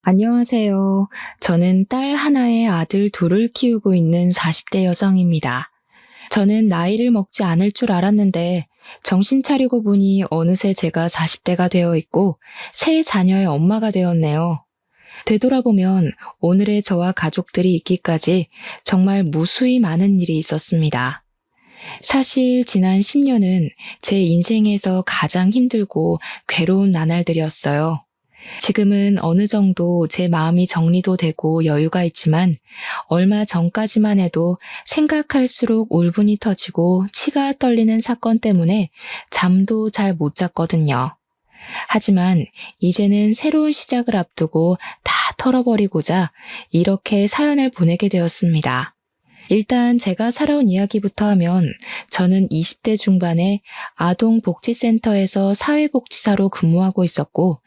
안녕하세요. 저는 딸 하나에 아들 둘을 키우고 있는 40대 여성입니다. 저는 나이를 먹지 않을 줄 알았는데 정신 차리고 보니 어느새 제가 40대가 되어 있고 세 자녀의 엄마가 되었네요. 되돌아보면 오늘의 저와 가족들이 있기까지 정말 무수히 많은 일이 있었습니다. 사실 지난 10년은 제 인생에서 가장 힘들고 괴로운 나날들이었어요. 지금은 어느 정도 제 마음이 정리도 되고 여유가 있지만 얼마 전까지만 해도 생각할수록 울분이 터지고 치가 떨리는 사건 때문에 잠도 잘 못 잤거든요. 하지만 이제는 새로운 시작을 앞두고 다 털어버리고자 이렇게 사연을 보내게 되었습니다. 일단 제가 살아온 이야기부터 하면 저는 20대 중반에 아동복지센터에서 사회복지사로 근무하고 있었고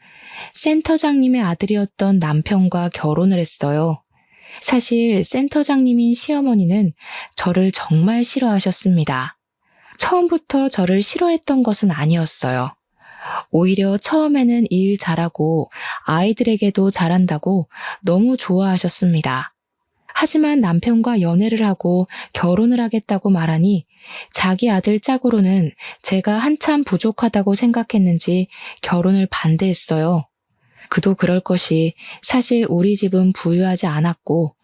센터장님의 아들이었던 남편과 결혼을 했어요. 사실 센터장님인 시어머니는 저를 정말 싫어하셨습니다. 처음부터 저를 싫어했던 것은 아니었어요. 오히려 처음에는 일 잘하고 아이들에게도 잘한다고 너무 좋아하셨습니다. 하지만 남편과 연애를 하고 결혼을 하겠다고 말하니 자기 아들 짝으로는 제가 한참 부족하다고 생각했는지 결혼을 반대했어요. 그도 그럴 것이 사실 우리 집은 부유하지 않았고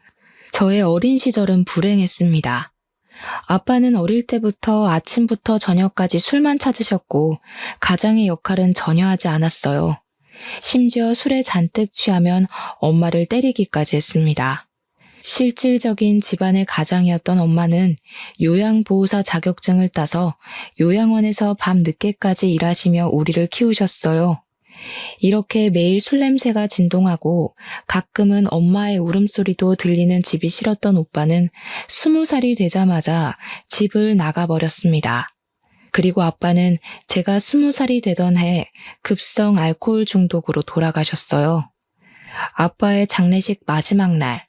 저의 어린 시절은 불행했습니다. 아빠는 어릴 때부터 아침부터 저녁까지 술만 찾으셨고 가장의 역할은 전혀 하지 않았어요. 심지어 술에 잔뜩 취하면 엄마를 때리기까지 했습니다. 실질적인 집안의 가장이었던 엄마는 요양보호사 자격증을 따서 요양원에서 밤 늦게까지 일하시며 우리를 키우셨어요. 이렇게 매일 술 냄새가 진동하고 가끔은 엄마의 울음소리도 들리는 집이 싫었던 오빠는 20살이 되자마자 집을 나가버렸습니다. 그리고 아빠는 제가 20살이 되던 해 급성 알코올 중독으로 돌아가셨어요. 아빠의 장례식 마지막 날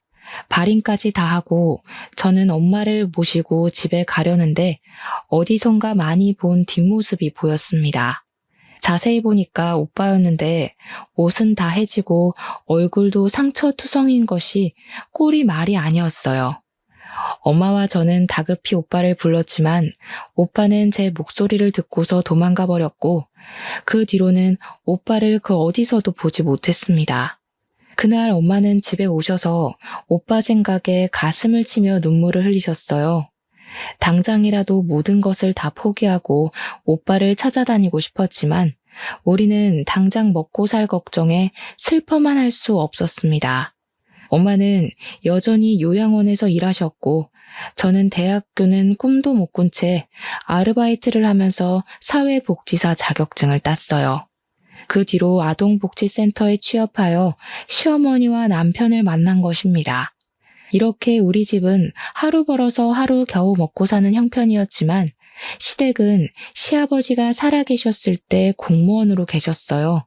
발인까지 다 하고 저는 엄마를 모시고 집에 가려는데 어디선가 많이 본 뒷모습이 보였습니다. 자세히 보니까 오빠였는데 옷은 다 해지고 얼굴도 상처투성인 것이 꼴이 말이 아니었어요. 엄마와 저는 다급히 오빠를 불렀지만 오빠는 제 목소리를 듣고서 도망가 버렸고 그 뒤로는 오빠를 그 어디서도 보지 못했습니다. 그날 엄마는 집에 오셔서 오빠 생각에 가슴을 치며 눈물을 흘리셨어요. 당장이라도 모든 것을 다 포기하고 오빠를 찾아다니고 싶었지만 우리는 당장 먹고 살 걱정에 슬퍼만 할 수 없었습니다. 엄마는 여전히 요양원에서 일하셨고 저는 대학교는 꿈도 못 꾼 채 아르바이트를 하면서 사회복지사 자격증을 땄어요. 그 뒤로 아동복지센터에 취업하여 시어머니와 남편을 만난 것입니다. 이렇게 우리 집은 하루 벌어서 하루 겨우 먹고 사는 형편이었지만 시댁은 시아버지가 살아계셨을 때 공무원으로 계셨어요.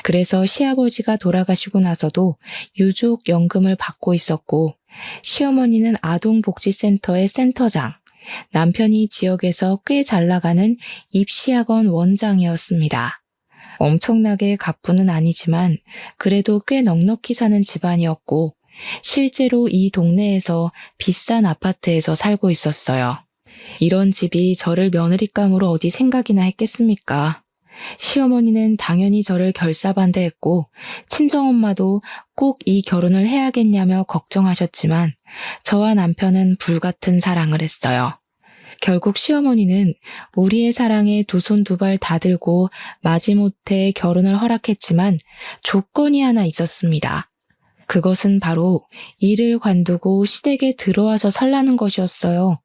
그래서 시아버지가 돌아가시고 나서도 유족연금을 받고 있었고 시어머니는 아동복지센터의 센터장, 남편이 지역에서 꽤 잘 나가는 입시학원 원장이었습니다. 엄청나게 갑부는 아니지만 그래도 꽤 넉넉히 사는 집안이었고 실제로 이 동네에서 비싼 아파트에서 살고 있었어요. 이런 집이 저를 며느리감으로 어디 생각이나 했겠습니까? 시어머니는 당연히 저를 결사반대했고 친정엄마도 꼭 이 결혼을 해야겠냐며 걱정하셨지만 저와 남편은 불같은 사랑을 했어요. 결국 시어머니는 우리의 사랑에 두 손 두 발 다 들고 마지못해 결혼을 허락했지만 조건이 하나 있었습니다. 그것은 바로 일을 관두고 시댁에 들어와서 살라는 것이었어요.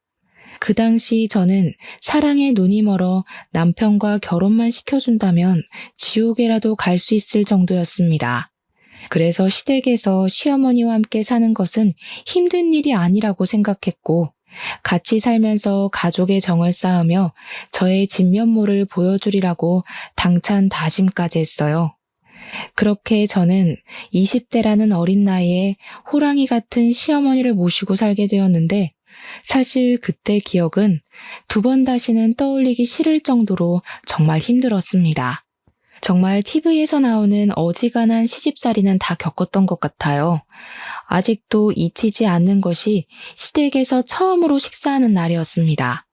그 당시 저는 사랑에 눈이 멀어 남편과 결혼만 시켜준다면 지옥에라도 갈 수 있을 정도였습니다. 그래서 시댁에서 시어머니와 함께 사는 것은 힘든 일이 아니라고 생각했고 같이 살면서 가족의 정을 쌓으며 저의 진면모를 보여주리라고 당찬 다짐까지 했어요. 그렇게 저는 20대라는 어린 나이에 호랑이 같은 시어머니를 모시고 살게 되었는데 사실 그때 기억은 두 번 다시는 떠올리기 싫을 정도로 정말 힘들었습니다. 정말 TV에서 나오는 어지간한 시집살이는 다 겪었던 것 같아요. 아직도 잊히지 않는 것이 시댁에서 처음으로 식사하는 날이었습니다.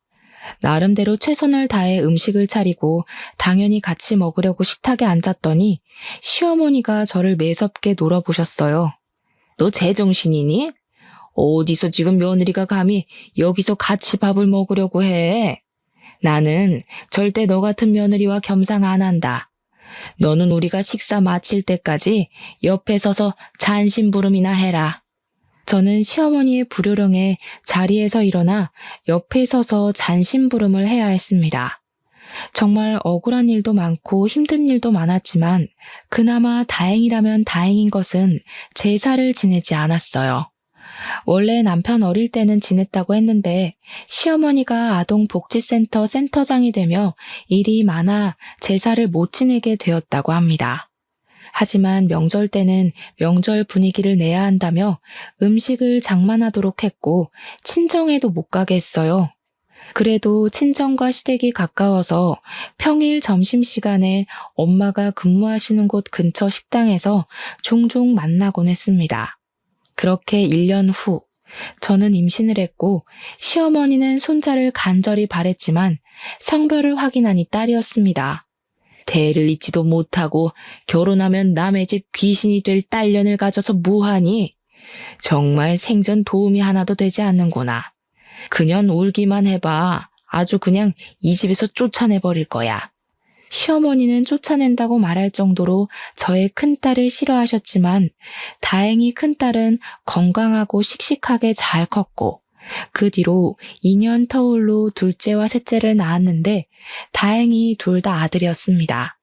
나름대로 최선을 다해 음식을 차리고 당연히 같이 먹으려고 식탁에 앉았더니 시어머니가 저를 매섭게 놀아보셨어요. 너 제정신이니? 어디서 지금 며느리가 감히 여기서 같이 밥을 먹으려고 해? 나는 절대 너 같은 며느리와 겸상 안 한다. 너는 우리가 식사 마칠 때까지 옆에 서서 잔심부름이나 해라. 저는 시어머니의 불효령에 자리에서 일어나 옆에 서서 잔심부름을 해야 했습니다. 정말 억울한 일도 많고 힘든 일도 많았지만 그나마 다행이라면 다행인 것은 제사를 지내지 않았어요. 원래 남편 어릴 때는 지냈다고 했는데 시어머니가 아동복지센터 센터장이 되며 일이 많아 제사를 못 지내게 되었다고 합니다. 하지만 명절 때는 명절 분위기를 내야 한다며 음식을 장만하도록 했고 친정에도 못 가게 했어요. 그래도 친정과 시댁이 가까워서 평일 점심시간에 엄마가 근무하시는 곳 근처 식당에서 종종 만나곤 했습니다. 그렇게 1년 후 저는 임신을 했고 시어머니는 손자를 간절히 바랬지만 성별을 확인하니 딸이었습니다. 대를 잇지도 못하고 결혼하면 남의 집 귀신이 될 딸년을 가져서 뭐하니? 정말 생전 도움이 하나도 되지 않는구나. 그년 울기만 해봐. 아주 그냥 이 집에서 쫓아내버릴 거야. 시어머니는 쫓아낸다고 말할 정도로 저의 큰딸을 싫어하셨지만 다행히 큰딸은 건강하고 씩씩하게 잘 컸고 그 뒤로 2년 터울로 둘째와 셋째를 낳았는데 다행히 둘 다 아들이었습니다.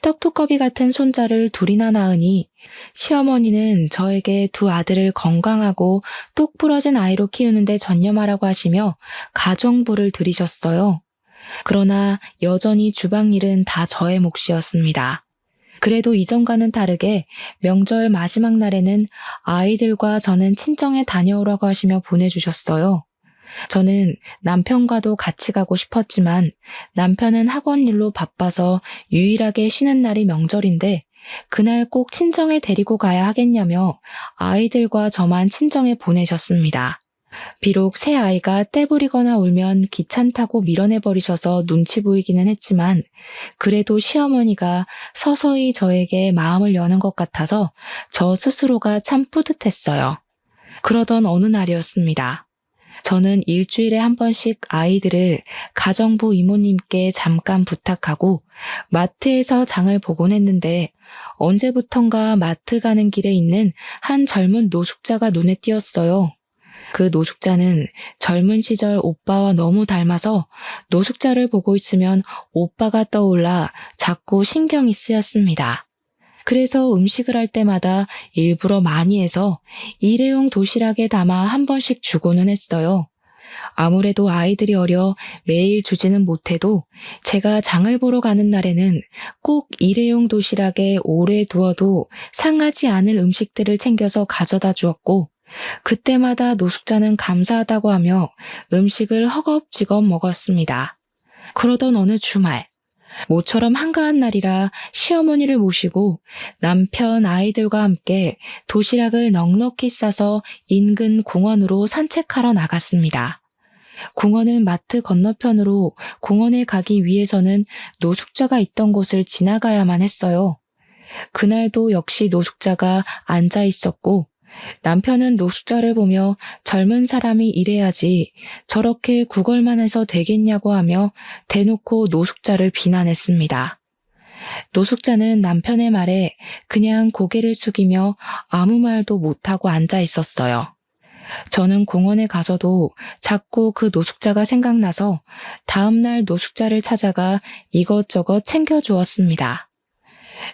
떡두꺼비 같은 손자를 둘이나 낳으니 시어머니는 저에게 두 아들을 건강하고 똑 부러진 아이로 키우는데 전념하라고 하시며 가정부를 들이셨어요. 그러나 여전히 주방일은 다 저의 몫이었습니다. 그래도 이전과는 다르게 명절 마지막 날에는 아이들과 저는 친정에 다녀오라고 하시며 보내주셨어요. 저는 남편과도 같이 가고 싶었지만 남편은 학원 일로 바빠서 유일하게 쉬는 날이 명절인데 그날 꼭 친정에 데리고 가야 하겠냐며 아이들과 저만 친정에 보내셨습니다. 비록 새 아이가 떼부리거나 울면 귀찮다고 밀어내버리셔서 눈치 보이기는 했지만 그래도 시어머니가 서서히 저에게 마음을 여는 것 같아서 저 스스로가 참 뿌듯했어요. 그러던 어느 날이었습니다. 저는 일주일에 한 번씩 아이들을 가정부 이모님께 잠깐 부탁하고 마트에서 장을 보곤 했는데 언제부턴가 마트 가는 길에 있는 한 젊은 노숙자가 눈에 띄었어요. 그 노숙자는 젊은 시절 오빠와 너무 닮아서 노숙자를 보고 있으면 오빠가 떠올라 자꾸 신경이 쓰였습니다. 그래서 음식을 할 때마다 일부러 많이 해서 일회용 도시락에 담아 한 번씩 주고는 했어요. 아무래도 아이들이 어려 매일 주지는 못해도 제가 장을 보러 가는 날에는 꼭 일회용 도시락에 오래 두어도 상하지 않을 음식들을 챙겨서 가져다 주었고 그때마다 노숙자는 감사하다고 하며 음식을 허겁지겁 먹었습니다. 그러던 어느 주말, 모처럼 한가한 날이라 시어머니를 모시고 남편 아이들과 함께 도시락을 넉넉히 싸서 인근 공원으로 산책하러 나갔습니다. 공원은 마트 건너편으로 공원에 가기 위해서는 노숙자가 있던 곳을 지나가야만 했어요. 그날도 역시 노숙자가 앉아 있었고 남편은 노숙자를 보며 젊은 사람이 이래야지 저렇게 구걸만 해서 되겠냐고 하며 대놓고 노숙자를 비난했습니다. 노숙자는 남편의 말에 그냥 고개를 숙이며 아무 말도 못하고 앉아 있었어요. 저는 공원에 가서도 자꾸 그 노숙자가 생각나서 다음날 노숙자를 찾아가 이것저것 챙겨주었습니다.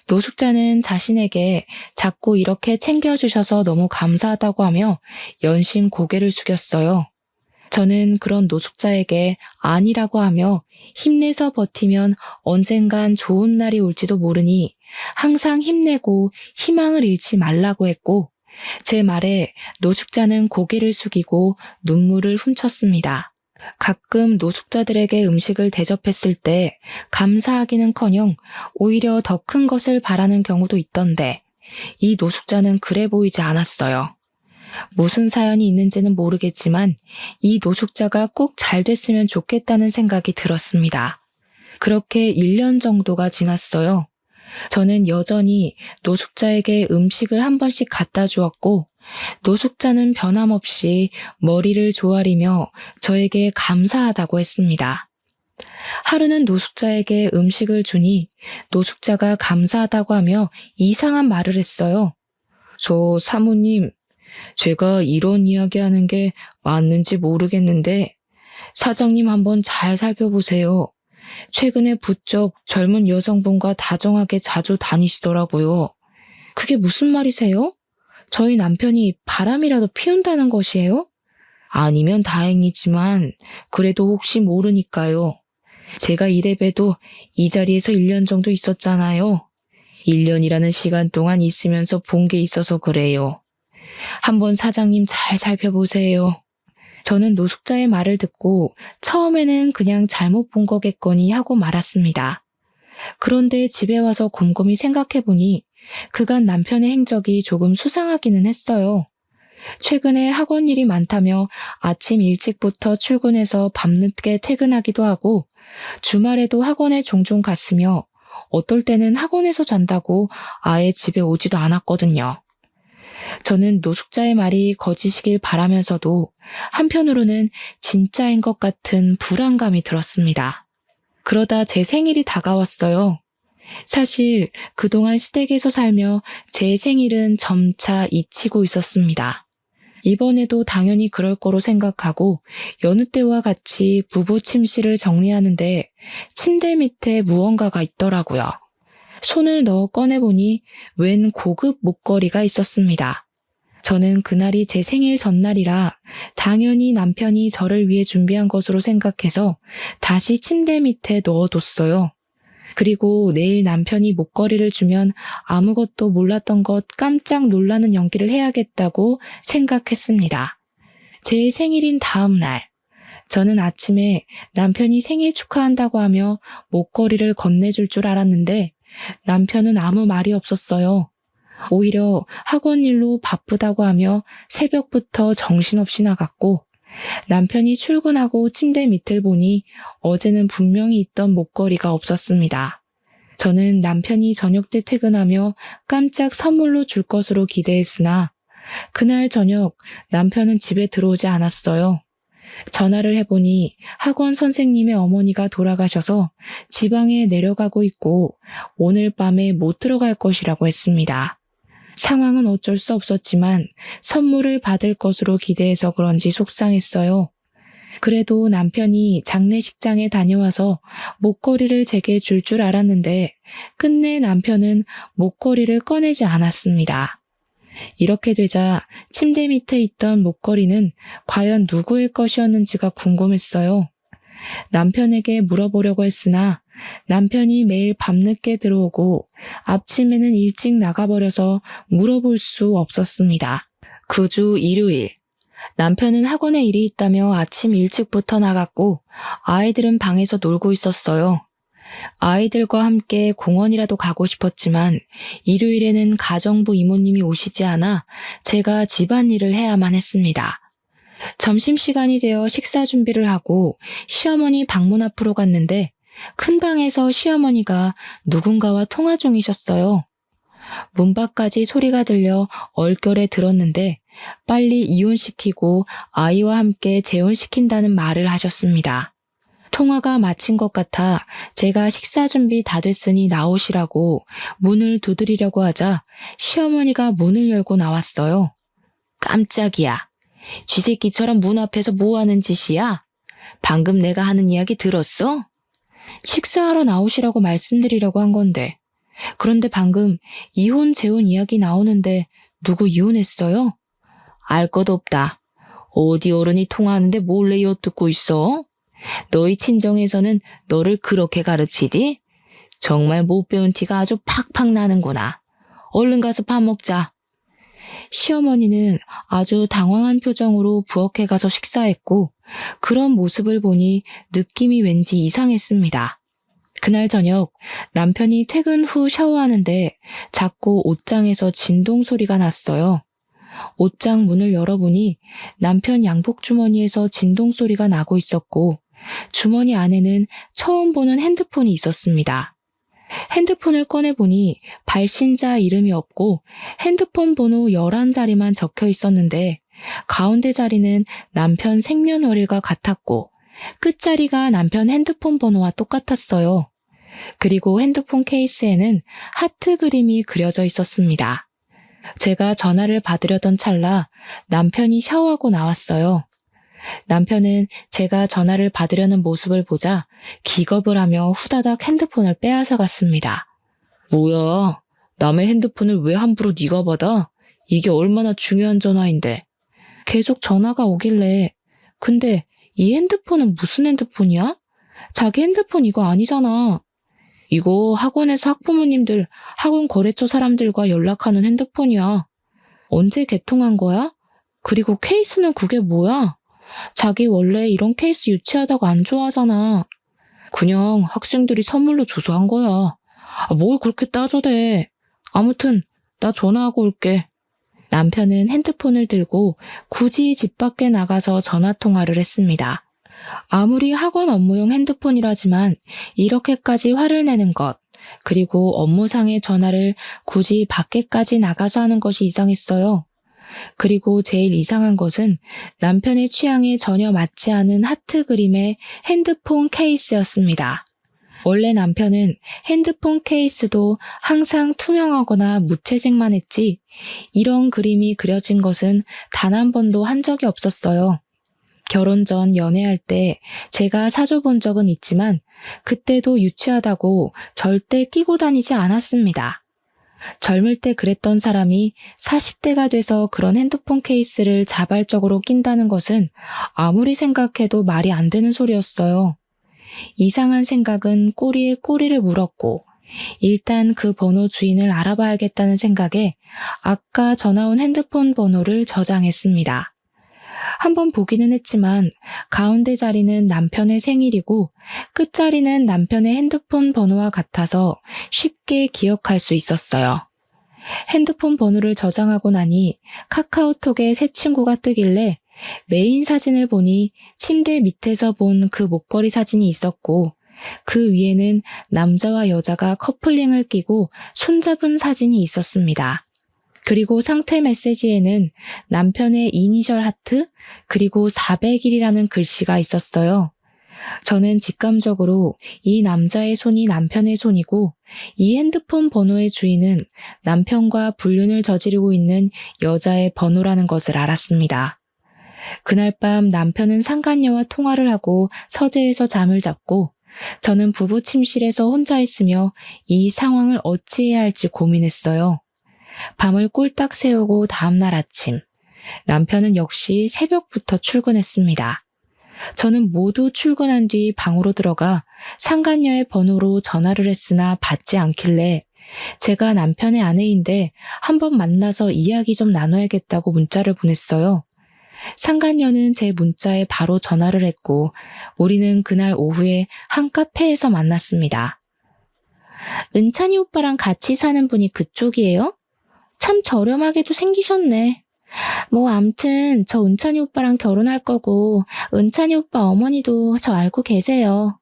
노숙자는 자신에게 자꾸 이렇게 챙겨주셔서 너무 감사하다고 하며 연신 고개를 숙였어요. 저는 그런 노숙자에게 아니라고 하며 힘내서 버티면 언젠간 좋은 날이 올지도 모르니 항상 힘내고 희망을 잃지 말라고 했고 제 말에 노숙자는 고개를 숙이고 눈물을 훔쳤습니다. 가끔 노숙자들에게 음식을 대접했을 때 감사하기는커녕 오히려 더 큰 것을 바라는 경우도 있던데 이 노숙자는 그래 보이지 않았어요. 무슨 사연이 있는지는 모르겠지만 이 노숙자가 꼭 잘 됐으면 좋겠다는 생각이 들었습니다. 그렇게 1년 정도가 지났어요. 저는 여전히 노숙자에게 음식을 한 번씩 갖다 주었고 노숙자는 변함없이 머리를 조아리며 저에게 감사하다고 했습니다. 하루는 노숙자에게 음식을 주니 노숙자가 감사하다고 하며 이상한 말을 했어요. 저 사모님, 제가 이런 이야기 하는 게 맞는지 모르겠는데 사장님 한번 잘 살펴보세요. 최근에 부쩍 젊은 여성분과 다정하게 자주 다니시더라고요. 그게 무슨 말이세요? 저희 남편이 바람이라도 피운다는 것이에요? 아니면 다행이지만 그래도 혹시 모르니까요. 제가 이래봬도 이 자리에서 1년 정도 있었잖아요. 1년이라는 시간 동안 있으면서 본 게 있어서 그래요. 한번 사장님 잘 살펴보세요. 저는 노숙자의 말을 듣고 처음에는 그냥 잘못 본 거겠거니 하고 말았습니다. 그런데 집에 와서 곰곰이 생각해보니 그간 남편의 행적이 조금 수상하기는 했어요. 최근에 학원 일이 많다며 아침 일찍부터 출근해서 밤늦게 퇴근하기도 하고 주말에도 학원에 종종 갔으며 어떨 때는 학원에서 잔다고 아예 집에 오지도 않았거든요. 저는 노숙자의 말이 거짓이길 바라면서도 한편으로는 진짜인 것 같은 불안감이 들었습니다. 그러다 제 생일이 다가왔어요. 사실 그동안 시댁에서 살며 제 생일은 점차 잊히고 있었습니다. 이번에도 당연히 그럴 거로 생각하고 여느 때와 같이 부부 침실을 정리하는데 침대 밑에 무언가가 있더라고요. 손을 넣어 꺼내보니 웬 고급 목걸이가 있었습니다. 저는 그날이 제 생일 전날이라 당연히 남편이 저를 위해 준비한 것으로 생각해서 다시 침대 밑에 넣어뒀어요. 그리고 내일 남편이 목걸이를 주면 아무것도 몰랐던 것 깜짝 놀라는 연기를 해야겠다고 생각했습니다. 제 생일인 다음 날, 저는 아침에 남편이 생일 축하한다고 하며 목걸이를 건네줄 줄 알았는데 남편은 아무 말이 없었어요. 오히려 학원 일로 바쁘다고 하며 새벽부터 정신없이 나갔고 남편이 출근하고 침대 밑을 보니 어제는 분명히 있던 목걸이가 없었습니다. 저는 남편이 저녁 때 퇴근하며 깜짝 선물로 줄 것으로 기대했으나 그날 저녁 남편은 집에 들어오지 않았어요. 전화를 해보니 학원 선생님의 어머니가 돌아가셔서 지방에 내려가고 있고 오늘 밤에 못 들어갈 것이라고 했습니다. 상황은 어쩔 수 없었지만 선물을 받을 것으로 기대해서 그런지 속상했어요. 그래도 남편이 장례식장에 다녀와서 목걸이를 제게 줄 줄 알았는데 끝내 남편은 목걸이를 꺼내지 않았습니다. 이렇게 되자 침대 밑에 있던 목걸이는 과연 누구의 것이었는지가 궁금했어요. 남편에게 물어보려고 했으나 남편이 매일 밤늦게 들어오고 아침에는 일찍 나가버려서 물어볼 수 없었습니다. 그 주 일요일, 남편은 학원에 일이 있다며 아침 일찍부터 나갔고 아이들은 방에서 놀고 있었어요. 아이들과 함께 공원이라도 가고 싶었지만 일요일에는 가정부 이모님이 오시지 않아 제가 집안일을 해야만 했습니다. 점심시간이 되어 식사 준비를 하고 시어머니 방문 앞으로 갔는데 큰 방에서 시어머니가 누군가와 통화 중이셨어요. 문 밖까지 소리가 들려 얼결에 들었는데 빨리 이혼시키고 아이와 함께 재혼시킨다는 말을 하셨습니다. 통화가 마친 것 같아 제가 식사 준비 다 됐으니 나오시라고 문을 두드리려고 하자 시어머니가 문을 열고 나왔어요. 깜짝이야. 쥐새끼처럼 문 앞에서 뭐 하는 짓이야? 방금 내가 하는 이야기 들었어? 식사하러 나오시라고 말씀드리려고 한 건데. 그런데 방금 이혼 재혼 이야기 나오는데 누구 이혼했어요? 알 것 없다. 어디 어른이 통화하는데 몰래 엿듣고 있어? 너희 친정에서는 너를 그렇게 가르치디? 정말 못 배운 티가 아주 팍팍 나는구나. 얼른 가서 밥 먹자. 시어머니는 아주 당황한 표정으로 부엌에 가서 식사했고 그런 모습을 보니 느낌이 왠지 이상했습니다. 그날 저녁 남편이 퇴근 후 샤워하는데 자꾸 옷장에서 진동 소리가 났어요. 옷장 문을 열어보니 남편 양복 주머니에서 진동 소리가 나고 있었고 주머니 안에는 처음 보는 핸드폰이 있었습니다. 핸드폰을 꺼내보니 발신자 이름이 없고 핸드폰 번호 11자리만 적혀 있었는데 가운데 자리는 남편 생년월일과 같았고 끝자리가 남편 핸드폰 번호와 똑같았어요. 그리고 핸드폰 케이스에는 하트 그림이 그려져 있었습니다. 제가 전화를 받으려던 찰나 남편이 샤워하고 나왔어요. 남편은 제가 전화를 받으려는 모습을 보자 기겁을 하며 후다닥 핸드폰을 빼앗아 갔습니다. 뭐야, 남의 핸드폰을 왜 함부로 네가 받아? 이게 얼마나 중요한 전화인데. 계속 전화가 오길래 근데 이 핸드폰은 무슨 핸드폰이야? 자기 핸드폰 이거 아니잖아. 이거 학원에서 학부모님들, 학원 거래처 사람들과 연락하는 핸드폰이야. 언제 개통한 거야? 그리고 케이스는 그게 뭐야? 자기 원래 이런 케이스 유치하다고 안 좋아하잖아. 그냥 학생들이 선물로 줘서 한 거야. 뭘 그렇게 따져대. 아무튼 나 전화하고 올게. 남편은 핸드폰을 들고 굳이 집 밖에 나가서 전화통화를 했습니다. 아무리 학원 업무용 핸드폰이라지만 이렇게까지 화를 내는 것, 그리고 업무상의 전화를 굳이 밖에까지 나가서 하는 것이 이상했어요. 그리고 제일 이상한 것은 남편의 취향에 전혀 맞지 않은 하트 그림의 핸드폰 케이스였습니다. 원래 남편은 핸드폰 케이스도 항상 투명하거나 무채색만 했지 이런 그림이 그려진 것은 단 한 번도 한 적이 없었어요. 결혼 전 연애할 때 제가 사줘본 적은 있지만 그때도 유치하다고 절대 끼고 다니지 않았습니다. 젊을 때 그랬던 사람이 40대가 돼서 그런 핸드폰 케이스를 자발적으로 낀다는 것은 아무리 생각해도 말이 안 되는 소리였어요. 이상한 생각은 꼬리에 꼬리를 물었고 일단 그 번호 주인을 알아봐야겠다는 생각에 아까 전화 온 핸드폰 번호를 저장했습니다. 한번 보기는 했지만 가운데 자리는 남편의 생일이고 끝자리는 남편의 핸드폰 번호와 같아서 쉽게 기억할 수 있었어요. 핸드폰 번호를 저장하고 나니 카카오톡에 새 친구가 뜨길래 메인 사진을 보니 침대 밑에서 본 그 목걸이 사진이 있었고 그 위에는 남자와 여자가 커플링을 끼고 손잡은 사진이 있었습니다. 그리고 상태 메시지에는 남편의 이니셜 하트 그리고 400일이라는 글씨가 있었어요. 저는 직감적으로 이 남자의 손이 남편의 손이고 이 핸드폰 번호의 주인은 남편과 불륜을 저지르고 있는 여자의 번호라는 것을 알았습니다. 그날 밤 남편은 상간녀와 통화를 하고 서재에서 잠을 잤고 저는 부부 침실에서 혼자 있으며 이 상황을 어찌해야 할지 고민했어요. 밤을 꼴딱 새우고 다음날 아침, 남편은 역시 새벽부터 출근했습니다. 저는 모두 출근한 뒤 방으로 들어가 상간녀의 번호로 전화를 했으나 받지 않길래 제가 남편의 아내인데 한번 만나서 이야기 좀 나눠야겠다고 문자를 보냈어요. 상간녀는 제 문자에 바로 전화를 했고 우리는 그날 오후에 한 카페에서 만났습니다. 은찬이 오빠랑 같이 사는 분이 그쪽이에요? 참 저렴하게도 생기셨네. 뭐 암튼 저 은찬이 오빠랑 결혼할 거고 은찬이 오빠 어머니도 저 알고 계세요.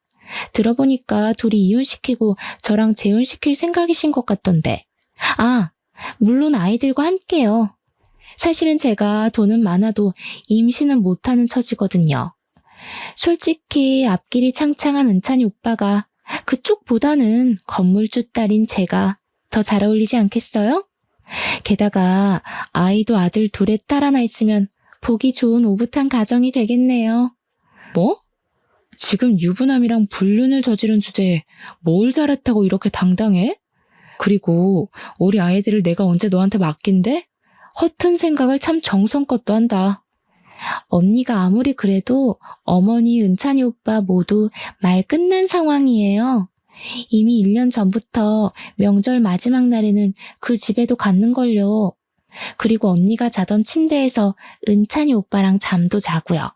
들어보니까 둘이 이혼시키고 저랑 재혼시킬 생각이신 것 같던데. 아, 물론 아이들과 함께요. 사실은 제가 돈은 많아도 임신은 못하는 처지거든요. 솔직히 앞길이 창창한 은찬이 오빠가 그쪽보다는 건물주 딸인 제가 더 잘 어울리지 않겠어요? 게다가 아이도 아들 둘에 딸 하나 있으면 보기 좋은 오붓한 가정이 되겠네요. 뭐? 지금 유부남이랑 불륜을 저지른 주제에 뭘 잘했다고 이렇게 당당해? 그리고 우리 아이들을 내가 언제 너한테 맡긴대? 허튼 생각을 참 정성껏 한다. 언니가 아무리 그래도 어머니, 은찬이 오빠 모두 말 끝난 상황이에요. 이미 1년 전부터 명절 마지막 날에는 그 집에도 갔는걸요. 그리고 언니가 자던 침대에서 은찬이 오빠랑 잠도 자고요.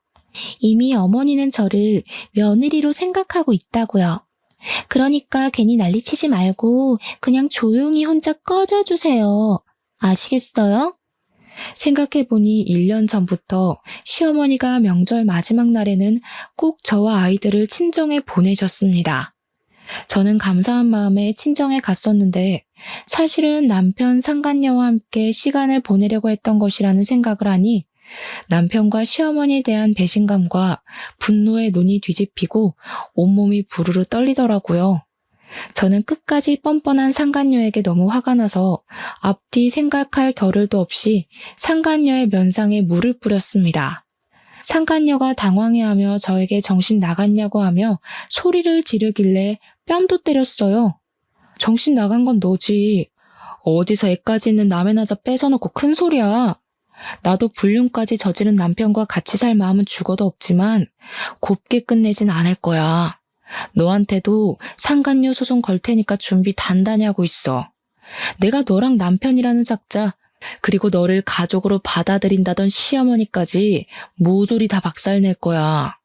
이미 어머니는 저를 며느리로 생각하고 있다고요. 그러니까 괜히 난리치지 말고 그냥 조용히 혼자 꺼져주세요. 아시겠어요? 생각해보니 1년 전부터 시어머니가 명절 마지막 날에는 꼭 저와 아이들을 친정에 보내셨습니다. 저는 감사한 마음에 친정에 갔었는데 사실은 남편 상간녀와 함께 시간을 보내려고 했던 것이라는 생각을 하니 남편과 시어머니에 대한 배신감과 분노에 눈이 뒤집히고 온몸이 부르르 떨리더라고요. 저는 끝까지 뻔뻔한 상간녀에게 너무 화가 나서 앞뒤 생각할 겨를도 없이 상간녀의 면상에 물을 뿌렸습니다. 상간녀가 당황해하며 저에게 정신 나갔냐고 하며 소리를 지르길래 뺨도 때렸어요. 정신 나간 건 너지. 어디서 애까지 있는 남의 나자 뺏어놓고 큰 소리야. 나도 불륜까지 저지른 남편과 같이 살 마음은 죽어도 없지만 곱게 끝내진 않을 거야. 너한테도 상간녀 소송 걸 테니까 준비 단단히 하고 있어. 내가 너랑 남편이라는 작자, 그리고 너를 가족으로 받아들인다던 시어머니까지 모조리 다 박살낼 거야.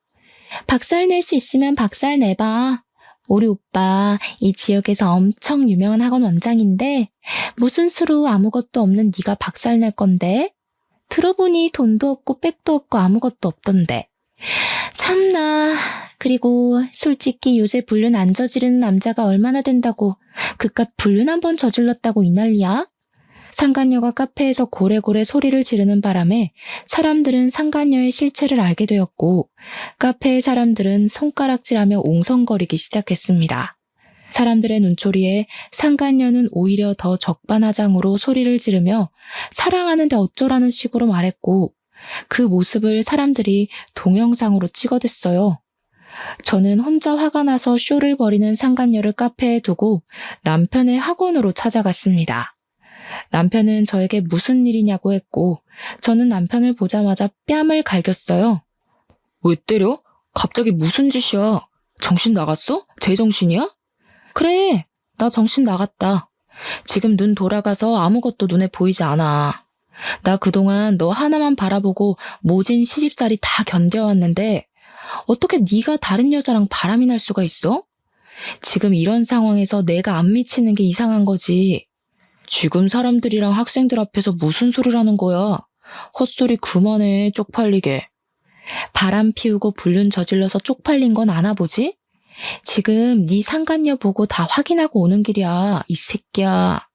박살낼 수 있으면 박살내봐. 우리 오빠 이 지역에서 엄청 유명한 학원 원장인데 무슨 수로 아무것도 없는 네가 박살낼 건데? 들어보니 돈도 없고 백도 없고 아무것도 없던데. 참나. 그리고 솔직히 요새 불륜 안 저지르는 남자가 얼마나 된다고 그깟 불륜 한 번 저질렀다고 이 난리야? 상간녀가 카페에서 고래고래 소리를 지르는 바람에 사람들은 상간녀의 실체를 알게 되었고 카페의 사람들은 손가락질하며 옹성거리기 시작했습니다. 사람들의 눈초리에 상간녀는 오히려 더 적반하장으로 소리를 지르며 사랑하는데 어쩌라는 식으로 말했고 그 모습을 사람들이 동영상으로 찍어댔어요. 저는 혼자 화가 나서 쇼를 벌이는 상간녀를 카페에 두고 남편의 학원으로 찾아갔습니다. 남편은 저에게 무슨 일이냐고 했고 저는 남편을 보자마자 뺨을 갈겼어요. 왜 때려? 갑자기 무슨 짓이야? 정신 나갔어? 제정신이야? 그래, 나 정신 나갔다. 지금 눈 돌아가서 아무것도 눈에 보이지 않아. 나 그동안 너 하나만 바라보고 모진 시집살이 다 견뎌왔는데 어떻게 네가 다른 여자랑 바람이 날 수가 있어? 지금 이런 상황에서 내가 안 미치는 게 이상한 거지. 지금 사람들이랑 학생들 앞에서 무슨 소리를 하는 거야? 헛소리 그만해, 쪽팔리게. 바람 피우고 불륜 저질러서 쪽팔린 건 아나 보지? 지금 네 상간녀 보고 다 확인하고 오는 길이야, 이 새끼야.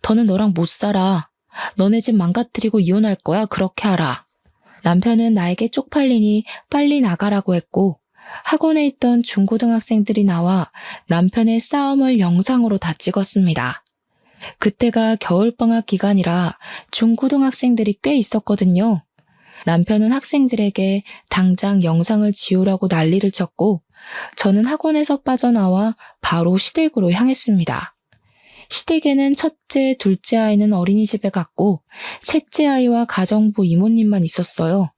더는 너랑 못 살아. 너네 집 망가뜨리고 이혼할 거야, 그렇게 알아. 남편은 나에게 쪽팔리니 빨리 나가라고 했고 학원에 있던 중고등학생들이 나와 남편의 싸움을 영상으로 다 찍었습니다. 그때가 겨울방학 기간이라 중고등학생들이 꽤 있었거든요. 남편은 학생들에게 당장 영상을 지우라고 난리를 쳤고 저는 학원에서 빠져나와 바로 시댁으로 향했습니다. 시댁에는 첫째, 둘째 아이는 어린이집에 갔고 셋째 아이와 가정부 이모님만 있었어요.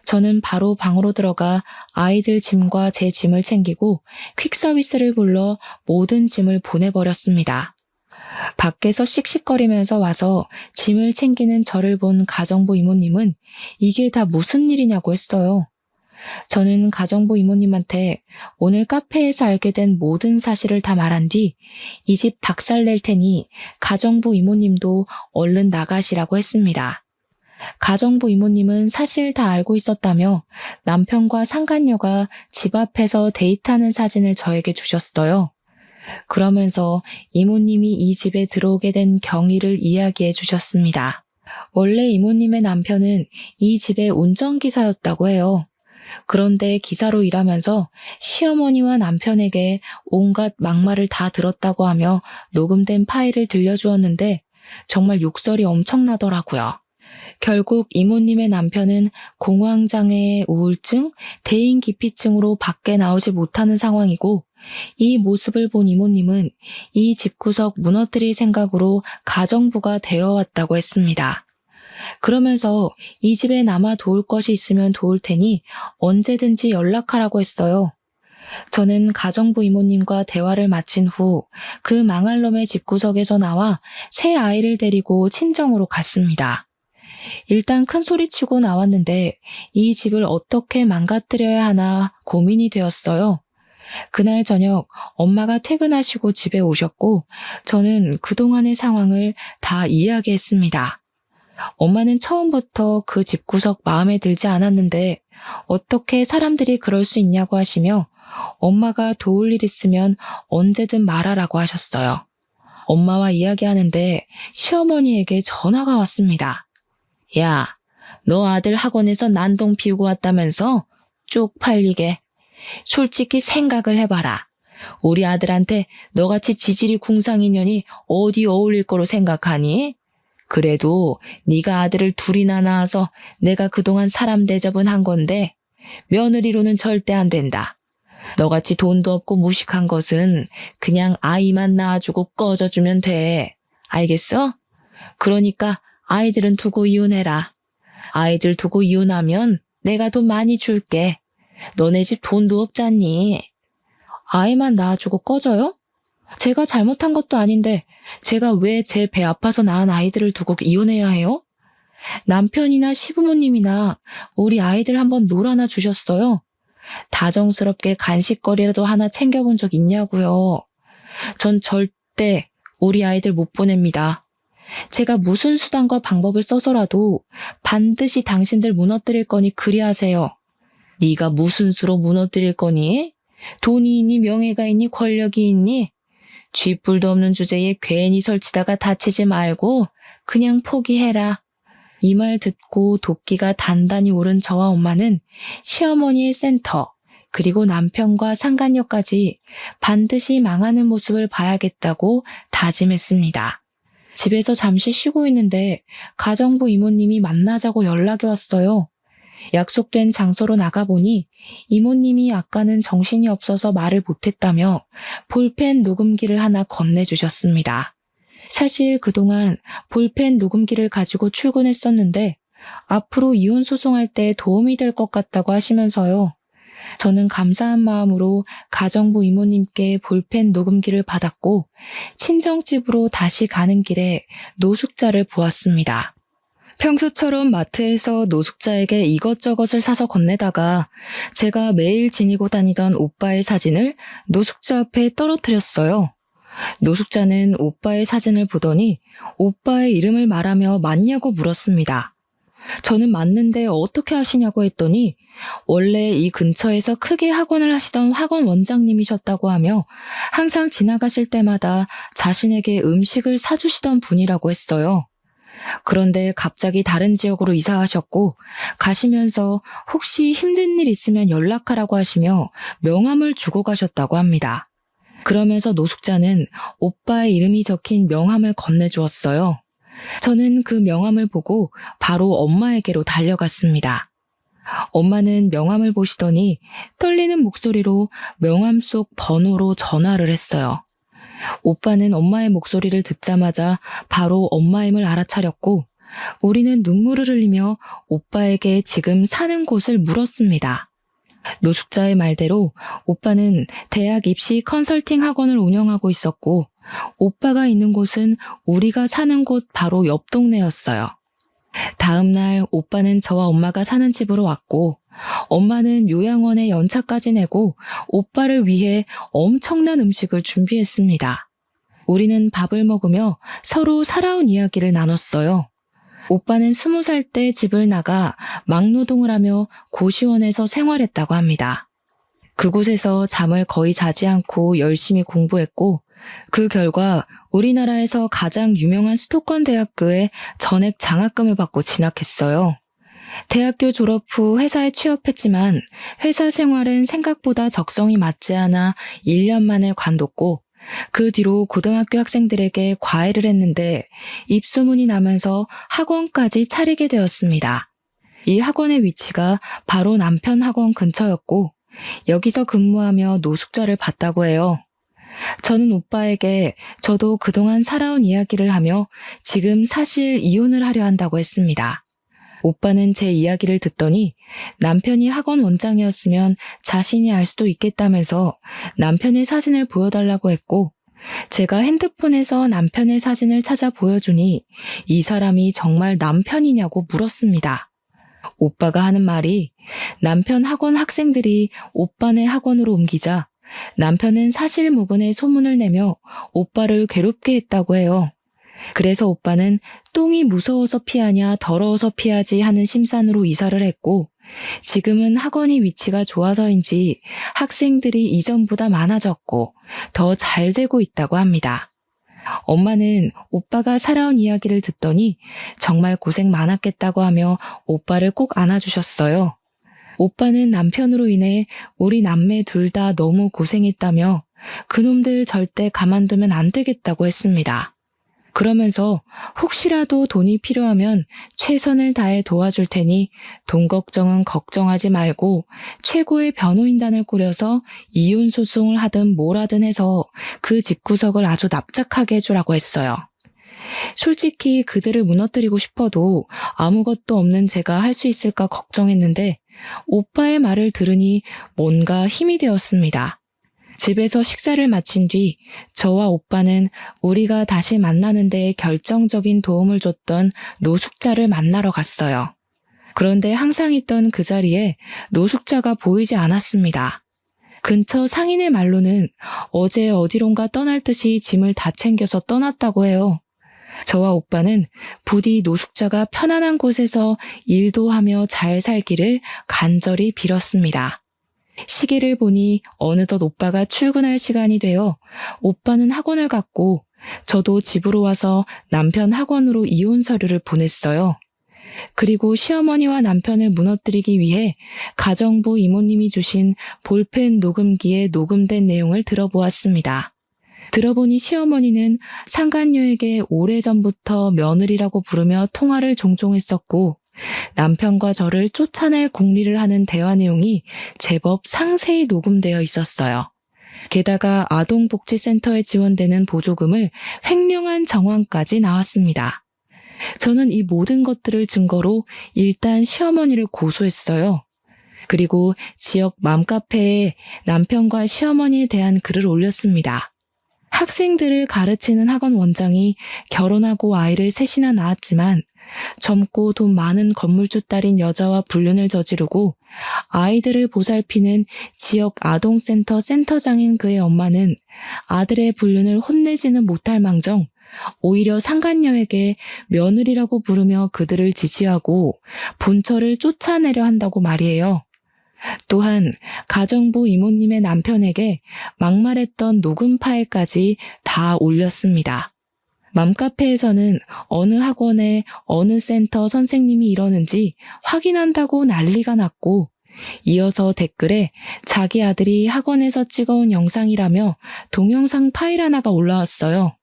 저는 바로 방으로 들어가 아이들 짐과 제 짐을 챙기고 퀵서비스를 불러 모든 짐을 보내버렸습니다. 밖에서 씩씩거리면서 와서 짐을 챙기는 저를 본 가정부 이모님은 이게 다 무슨 일이냐고 했어요. 저는 가정부 이모님한테 오늘 카페에서 알게 된 모든 사실을 다 말한 뒤 이 집 박살낼 테니 가정부 이모님도 얼른 나가시라고 했습니다. 가정부 이모님은 사실 다 알고 있었다며 남편과 상간녀가 집 앞에서 데이트하는 사진을 저에게 주셨어요. 그러면서 이모님이 이 집에 들어오게 된 경위를 이야기해 주셨습니다. 원래 이모님의 남편은 이 집의 운전기사였다고 해요. 그런데 기사로 일하면서 시어머니와 남편에게 온갖 막말을 다 들었다고 하며 녹음된 파일을 들려주었는데 정말 욕설이 엄청나더라고요. 결국 이모님의 남편은 공황장애, 우울증, 대인기피증으로 밖에 나오지 못하는 상황이고 이 모습을 본 이모님은 이 집구석 무너뜨릴 생각으로 가정부가 되어왔다고 했습니다. 그러면서 이 집에 남아 도울 것이 있으면 도울 테니 언제든지 연락하라고 했어요. 저는 가정부 이모님과 대화를 마친 후 그 망할 놈의 집구석에서 나와 새 아이를 데리고 친정으로 갔습니다. 일단 큰 소리치고 나왔는데 이 집을 어떻게 망가뜨려야 하나 고민이 되었어요. 그날 저녁 엄마가 퇴근하시고 집에 오셨고 저는 그동안의 상황을 다 이야기했습니다. 엄마는 처음부터 그 집구석 마음에 들지 않았는데 어떻게 사람들이 그럴 수 있냐고 하시며 엄마가 도울 일 있으면 언제든 말하라고 하셨어요. 엄마와 이야기하는데 시어머니에게 전화가 왔습니다. 야, 너 아들 학원에서 난동 피우고 왔다면서? 쪽팔리게. 솔직히 생각을 해봐라. 우리 아들한테 너같이 지질이 궁상인 년이 어디 어울릴 거로 생각하니? 그래도 네가 아들을 둘이나 낳아서 내가 그동안 사람 대접은 한 건데 며느리로는 절대 안 된다. 너같이 돈도 없고 무식한 것은 그냥 아이만 낳아주고 꺼져주면 돼. 알겠어? 그러니까 아이들은 두고 이혼해라. 아이들 두고 이혼하면 내가 돈 많이 줄게. 너네 집 돈도 없잖니. 아이만 낳아주고 꺼져요? 제가 잘못한 것도 아닌데 제가 왜 제 배 아파서 낳은 아이들을 두고 이혼해야 해요? 남편이나 시부모님이나 우리 아이들 한번 놀아나 주셨어요? 다정스럽게 간식거리라도 하나 챙겨본 적 있냐고요? 전 절대 우리 아이들 못 보냅니다. 제가 무슨 수단과 방법을 써서라도 반드시 당신들 무너뜨릴 거니 그리하세요. 네가 무슨 수로 무너뜨릴 거니? 돈이 있니 명예가 있니 권력이 있니? 쥐뿔도 없는 주제에 괜히 설치다가 다치지 말고 그냥 포기해라. 이 말 듣고 도끼가 단단히 오른 저와 엄마는 시어머니의 센터 그리고 남편과 상간녀까지 반드시 망하는 모습을 봐야겠다고 다짐했습니다. 집에서 잠시 쉬고 있는데 가정부 이모님이 만나자고 연락이 왔어요. 약속된 장소로 나가보니 이모님이 아까는 정신이 없어서 말을 못했다며 볼펜 녹음기를 하나 건네주셨습니다. 사실 그동안 볼펜 녹음기를 가지고 출근했었는데 앞으로 이혼 소송할 때 도움이 될 것 같다고 하시면서요. 저는 감사한 마음으로 가정부 이모님께 볼펜 녹음기를 받았고 친정집으로 다시 가는 길에 노숙자를 보았습니다. 평소처럼 마트에서 노숙자에게 이것저것을 사서 건네다가 제가 매일 지니고 다니던 오빠의 사진을 노숙자 앞에 떨어뜨렸어요. 노숙자는 오빠의 사진을 보더니 오빠의 이름을 말하며 맞냐고 물었습니다. 저는 맞는데 어떻게 하시냐고 했더니 원래 이 근처에서 크게 학원을 하시던 학원 원장님이셨다고 하며 항상 지나가실 때마다 자신에게 음식을 사주시던 분이라고 했어요. 그런데 갑자기 다른 지역으로 이사하셨고 가시면서 혹시 힘든 일 있으면 연락하라고 하시며 명함을 주고 가셨다고 합니다. 그러면서 노숙자는 오빠의 이름이 적힌 명함을 건네주었어요. 저는 그 명함을 보고 바로 엄마에게로 달려갔습니다. 엄마는 명함을 보시더니 떨리는 목소리로 명함 속 번호로 전화를 했어요. 오빠는 엄마의 목소리를 듣자마자 바로 엄마임을 알아차렸고 우리는 눈물을 흘리며 오빠에게 지금 사는 곳을 물었습니다. 노숙자의 말대로 오빠는 대학 입시 컨설팅 학원을 운영하고 있었고 오빠가 있는 곳은 우리가 사는 곳 바로 옆 동네였어요. 다음 날 오빠는 저와 엄마가 사는 집으로 왔고 엄마는 요양원에 연차까지 내고 오빠를 위해 엄청난 음식을 준비했습니다. 우리는 밥을 먹으며 서로 살아온 이야기를 나눴어요. 오빠는 20살 때 집을 나가 막노동을 하며 고시원에서 생활했다고 합니다. 그곳에서 잠을 거의 자지 않고 열심히 공부했고 그 결과 우리나라에서 가장 유명한 수도권 대학교에 전액 장학금을 받고 진학했어요. 대학교 졸업 후 회사에 취업했지만 회사 생활은 생각보다 적성이 맞지 않아 1년 만에 관뒀고 그 뒤로 고등학교 학생들에게 과외를 했는데 입소문이 나면서 학원까지 차리게 되었습니다. 이 학원의 위치가 바로 남편 학원 근처였고 여기서 근무하며 노숙자를 봤다고 해요. 저는 오빠에게 저도 그동안 살아온 이야기를 하며 지금 사실 이혼을 하려 한다고 했습니다. 오빠는 제 이야기를 듣더니 남편이 학원 원장이었으면 자신이 알 수도 있겠다면서 남편의 사진을 보여달라고 했고 제가 핸드폰에서 남편의 사진을 찾아 보여주니 이 사람이 정말 남편이냐고 물었습니다. 오빠가 하는 말이 남편 학원 학생들이 오빠네 학원으로 옮기자 남편은 사실무근의 소문을 내며 오빠를 괴롭게 했다고 해요. 그래서 오빠는 똥이 무서워서 피하냐 더러워서 피하지 하는 심산으로 이사를 했고 지금은 학원이 위치가 좋아서인지 학생들이 이전보다 많아졌고 더 잘 되고 있다고 합니다. 엄마는 오빠가 살아온 이야기를 듣더니 정말 고생 많았겠다고 하며 오빠를 꼭 안아주셨어요. 오빠는 남편으로 인해 우리 남매 둘 다 너무 고생했다며 그놈들 절대 가만두면 안 되겠다고 했습니다. 그러면서 혹시라도 돈이 필요하면 최선을 다해 도와줄 테니 돈 걱정은 걱정하지 말고 최고의 변호인단을 꾸려서 이혼 소송을 하든 뭘 하든 해서 그 집구석을 아주 납작하게 해주라고 했어요. 솔직히 그들을 무너뜨리고 싶어도 아무것도 없는 제가 할 수 있을까 걱정했는데 오빠의 말을 들으니 뭔가 힘이 되었습니다. 집에서 식사를 마친 뒤 저와 오빠는 우리가 다시 만나는 데 결정적인 도움을 줬던 노숙자를 만나러 갔어요. 그런데 항상 있던 그 자리에 노숙자가 보이지 않았습니다. 근처 상인의 말로는 어제 어디론가 떠날 듯이 짐을 다 챙겨서 떠났다고 해요. 저와 오빠는 부디 노숙자가 편안한 곳에서 일도 하며 잘 살기를 간절히 빌었습니다. 시계를 보니 어느덧 오빠가 출근할 시간이 되어 오빠는 학원을 갔고 저도 집으로 와서 남편 학원으로 이혼 서류를 보냈어요. 그리고 시어머니와 남편을 무너뜨리기 위해 가정부 이모님이 주신 볼펜 녹음기에 녹음된 내용을 들어보았습니다. 들어보니 시어머니는 상간녀에게 오래전부터 며느리라고 부르며 통화를 종종 했었고 남편과 저를 쫓아낼 궁리를 하는 대화 내용이 제법 상세히 녹음되어 있었어요. 게다가 아동복지센터에 지원되는 보조금을 횡령한 정황까지 나왔습니다. 저는 이 모든 것들을 증거로 일단 시어머니를 고소했어요. 그리고 지역 맘카페에 남편과 시어머니에 대한 글을 올렸습니다. 학생들을 가르치는 학원 원장이 결혼하고 아이를 셋이나 낳았지만 젊고 돈 많은 건물주 딸인 여자와 불륜을 저지르고 아이들을 보살피는 지역 아동센터 센터장인 그의 엄마는 아들의 불륜을 혼내지는 못할 망정 오히려 상간녀에게 며느리라고 부르며 그들을 지지하고 본처를 쫓아내려 한다고 말이에요. 또한 가정부 이모님의 남편에게 막말했던 녹음 파일까지 다 올렸습니다. 맘카페에서는 어느 학원에 어느 센터 선생님이 이러는지 확인한다고 난리가 났고 이어서 댓글에 자기 아들이 학원에서 찍어온 영상이라며 동영상 파일 하나가 올라왔어요.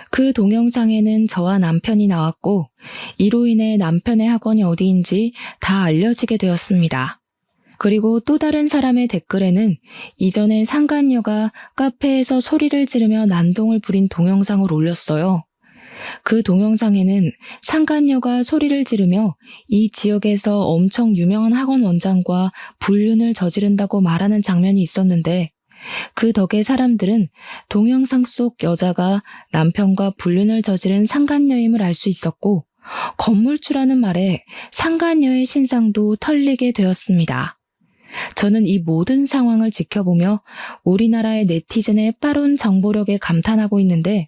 그 동영상에는 저와 남편이 나왔고 이로 인해 남편의 학원이 어디인지 다 알려지게 되었습니다. 그리고 또 다른 사람의 댓글에는 이전에 상간녀가 카페에서 소리를 지르며 난동을 부린 동영상을 올렸어요. 그 동영상에는 상간녀가 소리를 지르며 이 지역에서 엄청 유명한 학원 원장과 불륜을 저지른다고 말하는 장면이 있었는데 그 덕에 사람들은 동영상 속 여자가 남편과 불륜을 저지른 상간녀임을 알 수 있었고 건물주라는 말에 상간녀의 신상도 털리게 되었습니다. 저는 이 모든 상황을 지켜보며 우리나라의 네티즌의 빠른 정보력에 감탄하고 있는데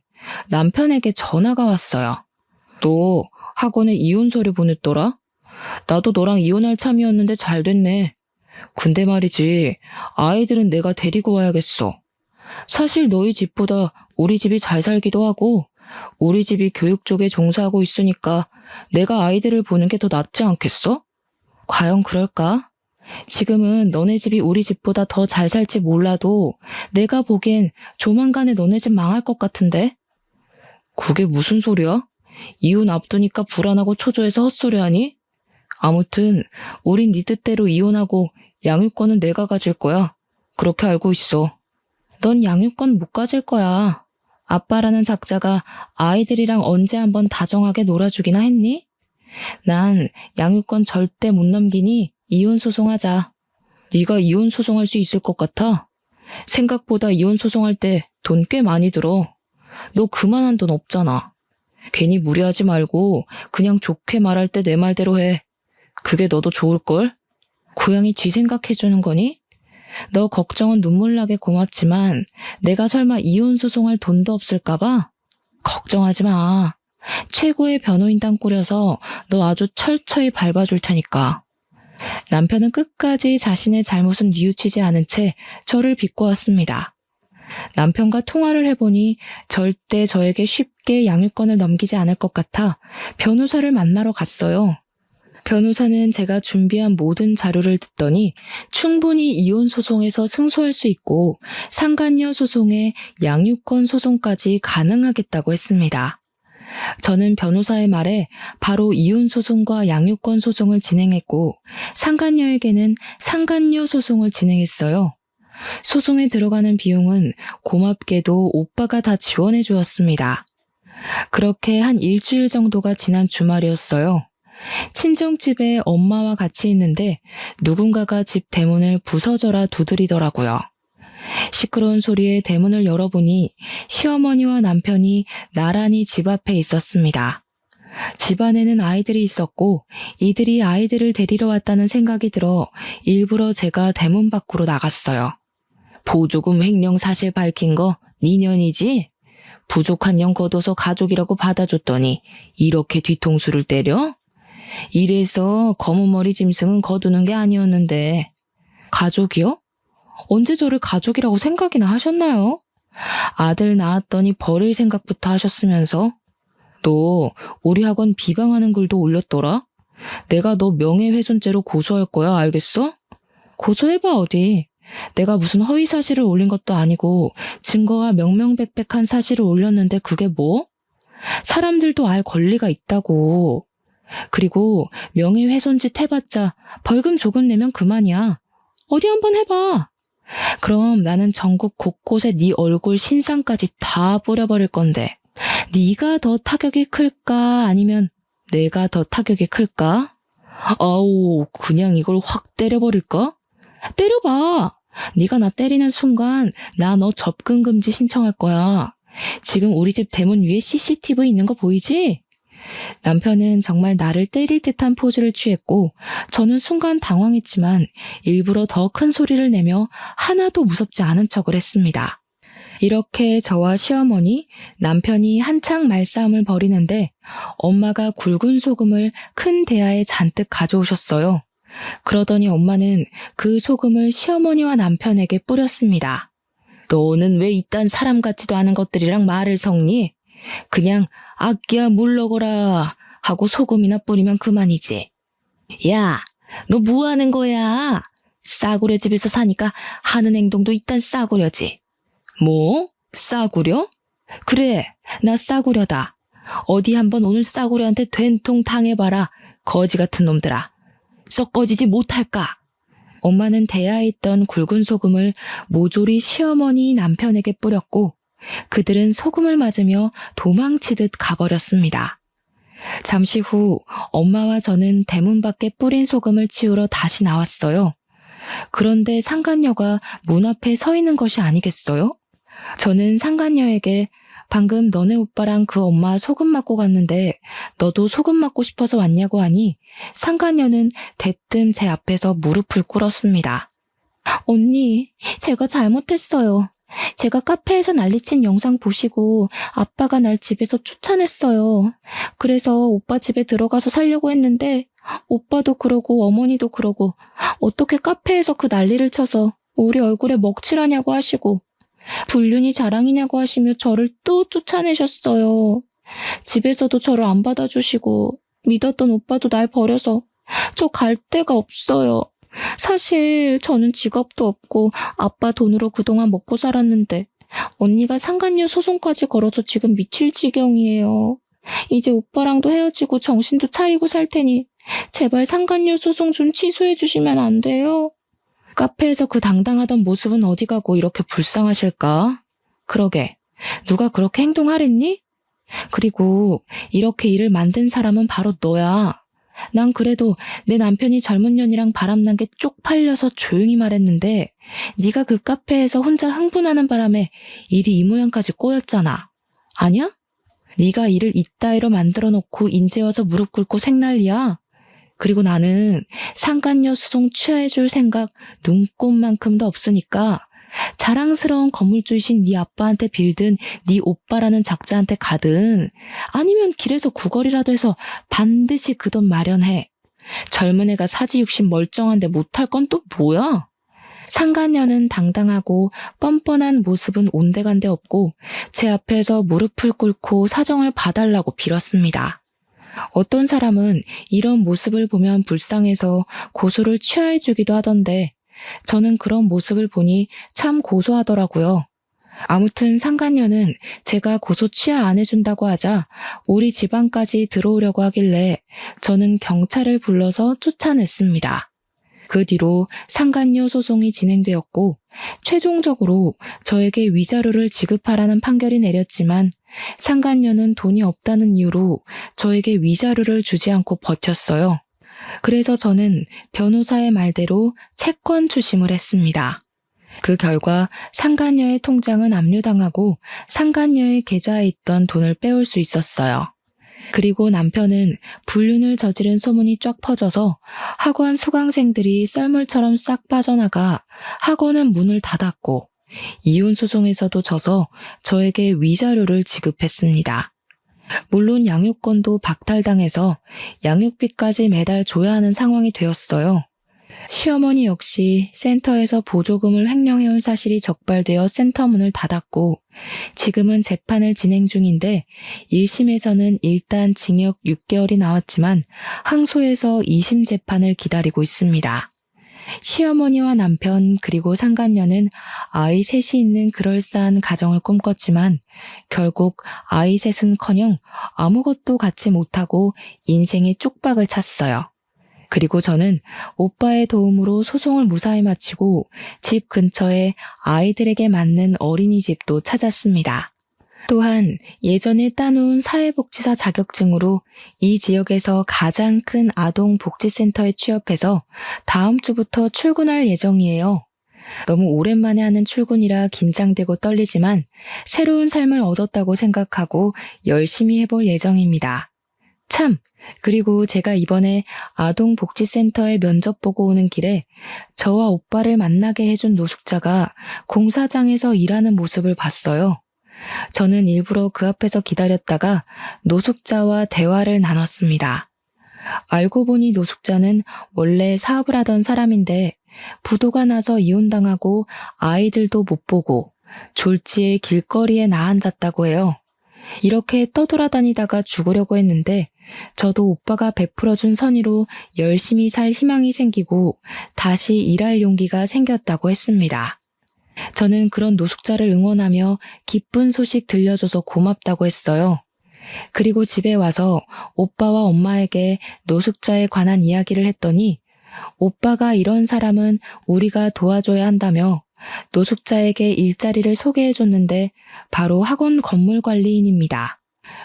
남편에게 전화가 왔어요. 너 학원에 이혼 서류 보냈더라? 나도 너랑 이혼할 참이었는데 잘 됐네. 근데 말이지, 아이들은 내가 데리고 와야겠어. 사실 너희 집보다 우리 집이 잘 살기도 하고 우리 집이 교육 쪽에 종사하고 있으니까 내가 아이들을 보는 게 더 낫지 않겠어? 과연 그럴까? 지금은 너네 집이 우리 집보다 더 잘 살지 몰라도 내가 보기엔 조만간에 너네 집 망할 것 같은데? 그게 무슨 소리야? 이혼 앞두니까 불안하고 초조해서 헛소리하니? 아무튼 우린 네 뜻대로 이혼하고 양육권은 내가 가질 거야. 그렇게 알고 있어. 넌 양육권 못 가질 거야. 아빠라는 작자가 아이들이랑 언제 한번 다정하게 놀아주기나 했니? 난 양육권 절대 못 넘기니 이혼 소송하자. 네가 이혼 소송할 수 있을 것 같아? 생각보다 이혼 소송할 때 돈 꽤 많이 들어. 너 그만한 돈 없잖아. 괜히 무리하지 말고 그냥 좋게 말할 때 내 말대로 해. 그게 너도 좋을걸? 고양이 쥐 생각해주는 거니? 너 걱정은 눈물 나게 고맙지만 내가 설마 이혼 소송할 돈도 없을까봐? 걱정하지 마. 최고의 변호인단 꾸려서 너 아주 철저히 밟아줄 테니까. 남편은 끝까지 자신의 잘못은 뉘우치지 않은 채 저를 비꼬았습니다. 남편과 통화를 해보니 절대 저에게 쉽게 양육권을 넘기지 않을 것 같아 변호사를 만나러 갔어요. 변호사는 제가 준비한 모든 자료를 듣더니 충분히 이혼 소송에서 승소할 수 있고 상간녀 소송에 양육권 소송까지 가능하겠다고 했습니다. 저는 변호사의 말에 바로 이혼 소송과 양육권 소송을 진행했고 상간녀에게는 상간녀 소송을 진행했어요. 소송에 들어가는 비용은 고맙게도 오빠가 다 지원해 주었습니다. 그렇게 한 일주일 정도가 지난 주말이었어요. 친정집에 엄마와 같이 있는데 누군가가 집 대문을 부서져라 두드리더라고요. 시끄러운 소리에 대문을 열어보니 시어머니와 남편이 나란히 집 앞에 있었습니다. 집 안에는 아이들이 있었고 이들이 아이들을 데리러 왔다는 생각이 들어 일부러 제가 대문 밖으로 나갔어요. 보조금 횡령 사실 밝힌 거 니년이지? 부족한 년 걷어서 가족이라고 받아줬더니 이렇게 뒤통수를 때려? 이래서 검은 머리 짐승은 거두는 게 아니었는데. 가족이요? 언제 저를 가족이라고 생각이나 하셨나요? 아들 낳았더니 버릴 생각부터 하셨으면서. 너 우리 학원 비방하는 글도 올렸더라? 내가 너 명예훼손죄로 고소할 거야, 알겠어? 고소해봐 어디. 내가 무슨 허위 사실을 올린 것도 아니고 증거가 명명백백한 사실을 올렸는데 그게 뭐? 사람들도 알 권리가 있다고. 그리고 명예훼손짓 해봤자 벌금 조금 내면 그만이야. 어디 한번 해봐. 그럼 나는 전국 곳곳에 네 얼굴 신상까지 다 뿌려버릴 건데 네가 더 타격이 클까 아니면 내가 더 타격이 클까? 아우 그냥 이걸 확 때려버릴까? 때려봐. 네가 나 때리는 순간 나 너 접근 금지 신청할 거야. 지금 우리 집 대문 위에 CCTV 있는 거 보이지? 남편은 정말 나를 때릴 듯한 포즈를 취했고 저는 순간 당황했지만 일부러 더 큰 소리를 내며 하나도 무섭지 않은 척을 했습니다. 이렇게 저와 시어머니, 남편이 한창 말싸움을 벌이는데 엄마가 굵은 소금을 큰 대야에 잔뜩 가져오셨어요. 그러더니 엄마는 그 소금을 시어머니와 남편에게 뿌렸습니다. 너는 왜 이딴 사람 같지도 않은 것들이랑 말을 섞니? 그냥 아끼야 물러거라 하고 소금이나 뿌리면 그만이지. 야, 너 뭐 하는 거야? 싸구려 집에서 사니까 하는 행동도 이딴 싸구려지. 뭐? 싸구려? 그래, 나 싸구려다. 어디 한번 오늘 싸구려한테 된통 당해봐라. 거지 같은 놈들아. 썩 꺼지지 못할까? 엄마는 대야에 있던 굵은 소금을 모조리 시어머니 남편에게 뿌렸고 그들은 소금을 맞으며 도망치듯 가버렸습니다. 잠시 후 엄마와 저는 대문 밖에 뿌린 소금을 치우러 다시 나왔어요. 그런데 상간녀가 문 앞에 서 있는 것이 아니겠어요? 저는 상간녀에게 방금 너네 오빠랑 그 엄마 소금 맞고 갔는데 너도 소금 맞고 싶어서 왔냐고 하니 상간녀는 대뜸 제 앞에서 무릎을 꿇었습니다. 언니, 제가 잘못했어요. 제가 카페에서 난리친 영상 보시고 아빠가 날 집에서 쫓아냈어요. 그래서 오빠 집에 들어가서 살려고 했는데 오빠도 그러고 어머니도 그러고 어떻게 카페에서 그 난리를 쳐서 우리 얼굴에 먹칠하냐고 하시고 불륜이 자랑이냐고 하시며 저를 또 쫓아내셨어요. 집에서도 저를 안 받아주시고 믿었던 오빠도 날 버려서 저 갈 데가 없어요. 사실 저는 직업도 없고 아빠 돈으로 그동안 먹고 살았는데 언니가 상간녀 소송까지 걸어서 지금 미칠 지경이에요. 이제 오빠랑도 헤어지고 정신도 차리고 살 테니 제발 상간녀 소송 좀 취소해 주시면 안 돼요? 카페에서 그 당당하던 모습은 어디 가고 이렇게 불쌍하실까? 그러게, 누가 그렇게 행동하랬니? 그리고 이렇게 일을 만든 사람은 바로 너야. 난 그래도 내 남편이 젊은 년이랑 바람난 게 쪽팔려서 조용히 말했는데 네가 그 카페에서 혼자 흥분하는 바람에 일이 이 모양까지 꼬였잖아. 아니야? 네가 일을 이따위로 만들어 놓고 인제 와서 무릎 꿇고 생난리야. 그리고 나는 상간녀 수송 취하해줄 생각 눈꼽만큼도 없으니까 자랑스러운 건물주이신 네 아빠한테 빌든 네 오빠라는 작자한테 가든 아니면 길에서 구걸이라도 해서 반드시 그 돈 마련해. 젊은 애가 사지육신 멀쩡한데 못할 건 또 뭐야? 상간녀는 당당하고 뻔뻔한 모습은 온데간데 없고 제 앞에서 무릎을 꿇고 사정을 봐달라고 빌었습니다. 어떤 사람은 이런 모습을 보면 불쌍해서 고소를 취하해주기도 하던데 저는 그런 모습을 보니 참 고소하더라고요. 아무튼 상간녀는 제가 고소 취하 안 해준다고 하자 우리 집안까지 들어오려고 하길래 저는 경찰을 불러서 쫓아냈습니다. 그 뒤로 상간녀 소송이 진행되었고 최종적으로 저에게 위자료를 지급하라는 판결이 내렸지만 상간녀는 돈이 없다는 이유로 저에게 위자료를 주지 않고 버텼어요. 그래서 저는 변호사의 말대로 채권 추심을 했습니다. 그 결과 상간녀의 통장은 압류당하고 상간녀의 계좌에 있던 돈을 빼올 수 있었어요. 그리고 남편은 불륜을 저지른 소문이 쫙 퍼져서 학원 수강생들이 썰물처럼 싹 빠져나가 학원은 문을 닫았고 이혼 소송에서도 져서 저에게 위자료를 지급했습니다. 물론 양육권도 박탈당해서 양육비까지 매달 줘야 하는 상황이 되었어요. 시어머니 역시 센터에서 보조금을 횡령해온 사실이 적발되어 센터 문을 닫았고 지금은 재판을 진행 중인데 1심에서는 일단 징역 6개월이 나왔지만 항소해서 2심 재판을 기다리고 있습니다. 시어머니와 남편 그리고 상간녀는 아이 셋이 있는 그럴싸한 가정을 꿈꿨지만 결국 아이 셋은커녕 아무것도 갖지 못하고 인생의 쪽박을 찼어요. 그리고 저는 오빠의 도움으로 소송을 무사히 마치고 집 근처에 아이들에게 맞는 어린이집도 찾았습니다. 또한 예전에 따놓은 사회복지사 자격증으로 이 지역에서 가장 큰 아동복지센터에 취업해서 다음 주부터 출근할 예정이에요. 너무 오랜만에 하는 출근이라 긴장되고 떨리지만 새로운 삶을 얻었다고 생각하고 열심히 해볼 예정입니다. 참! 그리고 제가 이번에 아동복지센터에 면접 보고 오는 길에 저와 오빠를 만나게 해준 노숙자가 공사장에서 일하는 모습을 봤어요. 저는 일부러 그 앞에서 기다렸다가 노숙자와 대화를 나눴습니다. 알고 보니 노숙자는 원래 사업을 하던 사람인데 부도가 나서 이혼당하고 아이들도 못 보고 졸지에 길거리에 나앉았다고 해요. 이렇게 떠돌아다니다가 죽으려고 했는데 저도 오빠가 베풀어준 선의로 열심히 살 희망이 생기고 다시 일할 용기가 생겼다고 했습니다. 저는 그런 노숙자를 응원하며 기쁜 소식 들려줘서 고맙다고 했어요. 그리고 집에 와서 오빠와 엄마에게 노숙자에 관한 이야기를 했더니 오빠가 이런 사람은 우리가 도와줘야 한다며 노숙자에게 일자리를 소개해줬는데 바로 학원 건물관리인입니다.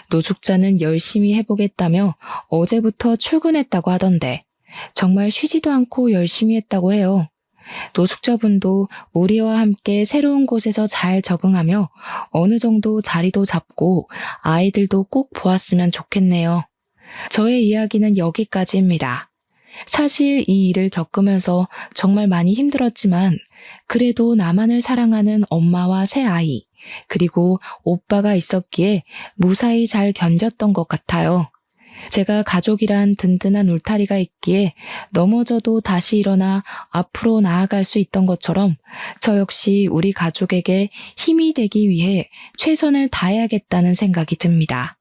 노숙자는 열심히 해보겠다며 어제부터 출근했다고 하던데 정말 쉬지도 않고 열심히 했다고 해요. 노숙자분도 우리와 함께 새로운 곳에서 잘 적응하며 어느 정도 자리도 잡고 아이들도 꼭 보았으면 좋겠네요. 저의 이야기는 여기까지입니다. 사실 이 일을 겪으면서 정말 많이 힘들었지만 그래도 나만을 사랑하는 엄마와 새 아이 그리고 오빠가 있었기에 무사히 잘 견뎠던 것 같아요. 제가 가족이란 든든한 울타리가 있기에 넘어져도 다시 일어나 앞으로 나아갈 수 있던 것처럼 저 역시 우리 가족에게 힘이 되기 위해 최선을 다해야겠다는 생각이 듭니다.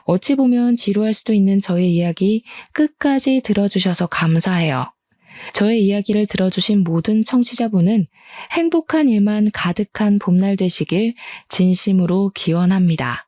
어찌 보면 지루할 수도 있는 저의 이야기 끝까지 들어주셔서 감사해요. 저의 이야기를 들어주신 모든 청취자분은 행복한 일만 가득한 봄날 되시길 진심으로 기원합니다.